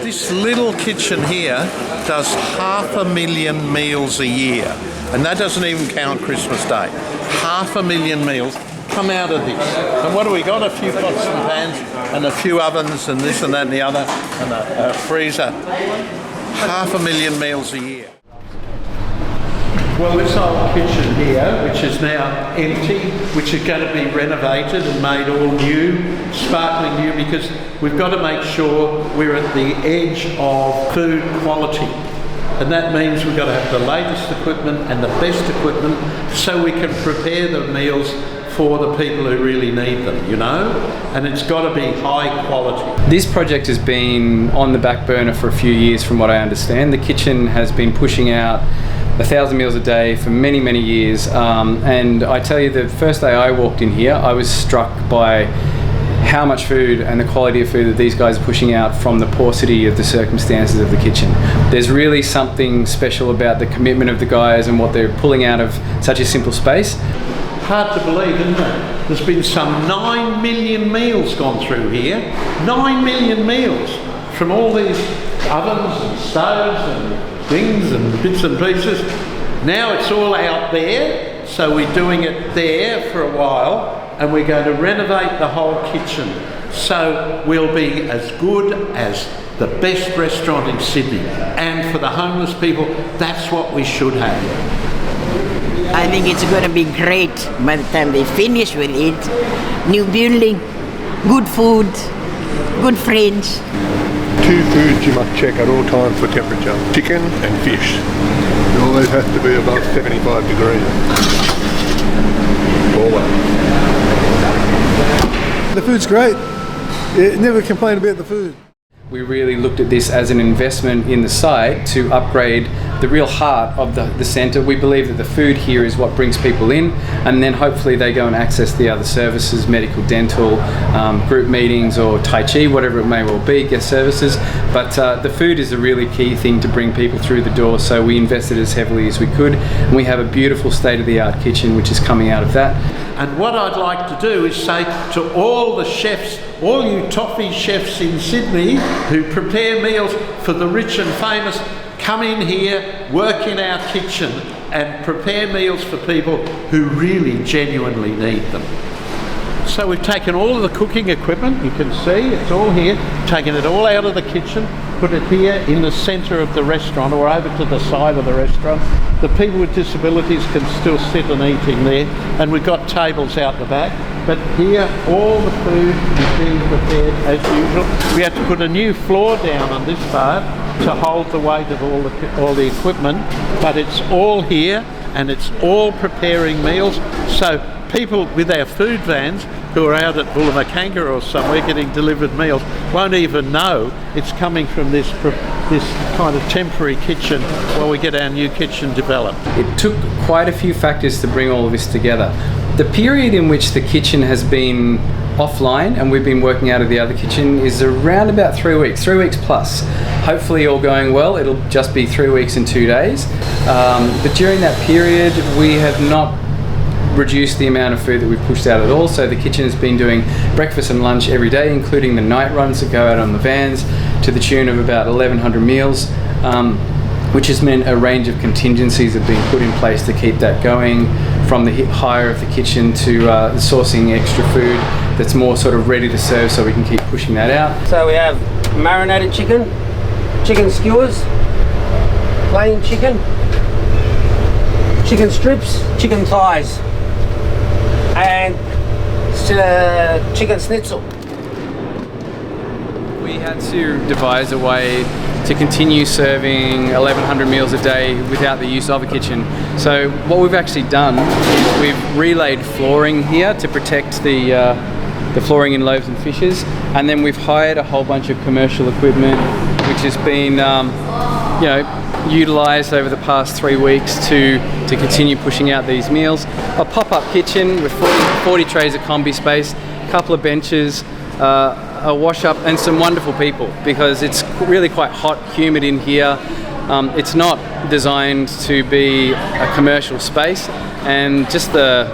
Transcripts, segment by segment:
This little kitchen here does 500,000 meals a year, and that doesn't even count Christmas Day. 500,000 meals come out of this. And what do we got? A few pots and pans and a few ovens and this and that and the other and a freezer. 500,000 meals a year. Well, this old kitchen here, which is now empty, which is going to be renovated and made all new, sparkling new, because we've got to make sure we're at the edge of food quality. And that means we've got to have the latest equipment and the best equipment so we can prepare the meals for the people who really need them, you know? And it's got to be high quality. This project has been on the back burner for a few years from what I understand. The kitchen has been pushing out 1,000 meals a day for many, many years. And I tell you, the first day I walked in here, I was struck by how much food and the quality of food that these guys are pushing out from the paucity of the circumstances of the kitchen. There's really something special about the commitment of the guys and what they're pulling out of such a simple space. Hard to believe, isn't it? There's been some 9 million meals gone through here. 9 million meals from all these ovens and stoves and things and bits and pieces. Now it's all out there, so we're doing it there for a while, and we're going to renovate the whole kitchen so we'll be as good as the best restaurant in Sydney. And for the homeless people, that's what we should have. I think it's going to be great by the time they finish with it. New building, good food, good friends. 2 foods you must check at all times for temperature: chicken and fish. It always has to be above 75 degrees. Always. The food's great. Never complain about the food. We really looked at this as an investment in the site to upgrade the real heart of the centre. We believe that the food here is what brings people in, and then hopefully they go and access the other services, medical, dental, group meetings or Tai Chi, whatever it may well be, guest services. But the food is a really key thing to bring people through the door, so we invested as heavily as we could. And we have a beautiful state-of-the-art kitchen which is coming out of that. And what I'd like to do is say to all the chefs, all you toffee chefs in Sydney who prepare meals for the rich and famous, come in here, work in our kitchen and prepare meals for people who really genuinely need them. So we've taken all of the cooking equipment, you can see it's all here, taken it all out of the kitchen, put it here in the centre of the restaurant or over to the side of the restaurant. The people with disabilities can still sit and eat in there, and we've got tables out the back. But here all the food is being prepared as usual. We had to put a new floor down on this part to hold the weight of all the equipment, but it's all here and it's all preparing meals. So people with our food vans who are out at Bullamakanga or somewhere getting delivered meals won't even know it's coming from this kind of temporary kitchen while we get our new kitchen developed. It took quite a few factors to bring all of this together. The period in which the kitchen has been offline and we've been working out of the other kitchen is around about 3 weeks, 3 weeks plus. Hopefully all going well, it'll just be 3 weeks and 2 days. But during that period we have not reduced the amount of food that we've pushed out at all. So the kitchen has been doing breakfast and lunch every day, including the night runs that go out on the vans, to the tune of about 1,100 meals, which has meant a range of contingencies have been put in place to keep that going, from the hire of the kitchen to sourcing extra food that's more sort of ready to serve so we can keep pushing that out. So we have marinated chicken, chicken skewers, plain chicken, chicken strips, chicken thighs, and chicken schnitzel. We had to devise a way to continue serving 1,100 meals a day without the use of a kitchen. So what we've actually done is we've relayed flooring here to protect the flooring in loaves and fishes, and then we've hired a whole bunch of commercial equipment which has been utilised over the past 3 weeks to continue pushing out these meals. A pop-up kitchen with 40 trays of combi space, a couple of benches, a wash-up and some wonderful people, because it's really quite hot, humid in here. It's not designed to be a commercial space, and just the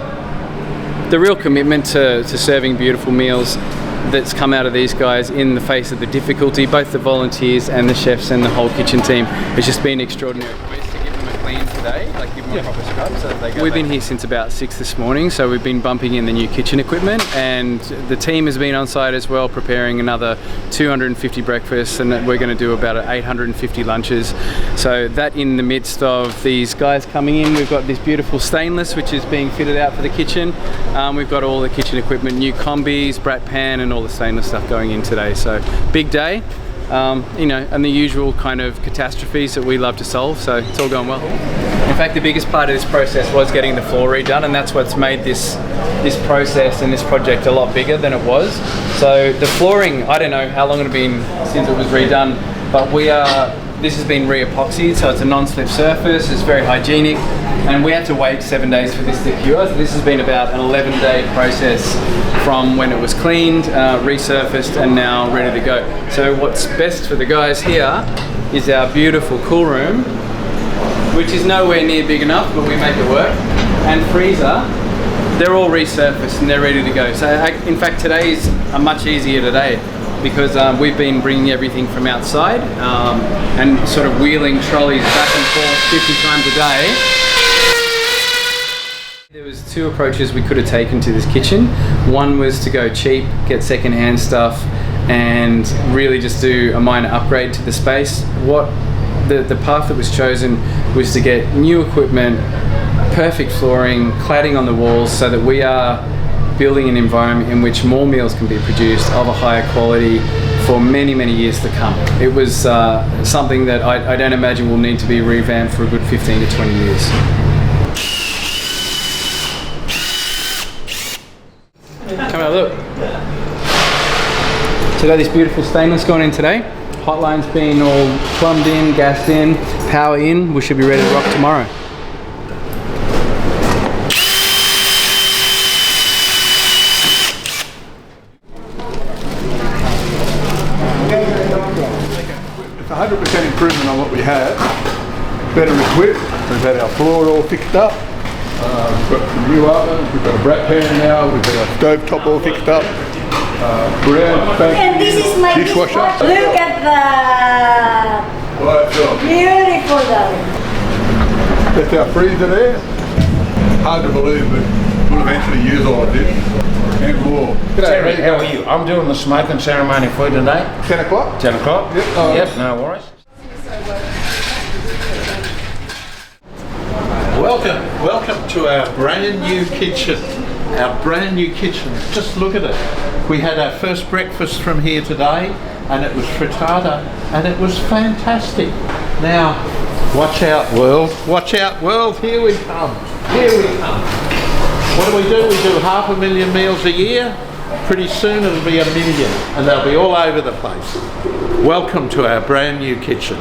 real commitment to serving beautiful meals that's come out of these guys in the face of the difficulty, both the volunteers and the chefs and the whole kitchen team, has just been extraordinary. Clean today, like give them a proper scrub so that they go. We've been here since about 6 this morning, so we've been bumping in the new kitchen equipment, and the team has been on site as well, preparing another 250 breakfasts, and we're going to do about 850 lunches. So that in the midst of these guys coming in, we've got this beautiful stainless which is being fitted out for the kitchen. We've got all the kitchen equipment, new combis, brat pan, and all the stainless stuff going in today. So big day. You know, and the usual kind of catastrophes that we love to solve, so it's all going well. In fact, the biggest part of this process was getting the floor redone, and that's what's made this process and this project a lot bigger than it was. So the flooring, I don't know how long it had been since it was redone, but this has been re-epoxied, so it's a non-slip surface, it's very hygienic, and we had to wait 7 days for this to cure. So this has been about an 11-day process from when it was cleaned, resurfaced, and now ready to go. So what's best for the guys here is our beautiful cool room, which is nowhere near big enough, but we make it work, and freezer. They're all resurfaced and they're ready to go. So in fact, today's a much easier today, because we've been bringing everything from outside and sort of wheeling trolleys back and forth 50 times a day. There was two approaches we could have taken to this kitchen. One was to go cheap, get second-hand stuff, and really just do a minor upgrade to the space. The path that was chosen was to get new equipment, perfect flooring, cladding on the walls, so that we are building an environment in which more meals can be produced of a higher quality for many, many years to come. It was something that I don't imagine will need to be revamped for a good 15 to 20 years. Come on, look. So got this beautiful stainless going in today. Hotline's been all plumbed in, gassed in, power in. We should be ready to rock tomorrow. It's 100% improvement on what we had. Better equipped. We've had our floor all fixed up. We've got some new ovens. We've got a brat pan now. We've got our stove top all fixed up. And this is my dishwasher. Look at that. Beautiful though. That's our freezer there. Hard to believe, but we'll eventually use all of this and more. Terry, how are you? I'm doing the smoking ceremony for you today. 10 o'clock? 10 o'clock? Yep. Yep, no worries. Welcome to our brand new kitchen. Our brand new kitchen. Just look at it. We had our first breakfast from here today, and it was frittata, and it was fantastic. Now, watch out, world. Watch out, world. Here we come. Here we come. What do? We do 500,000 meals a year. Pretty soon it'll be 1 million, and they'll be all over the place. Welcome to our brand new kitchen.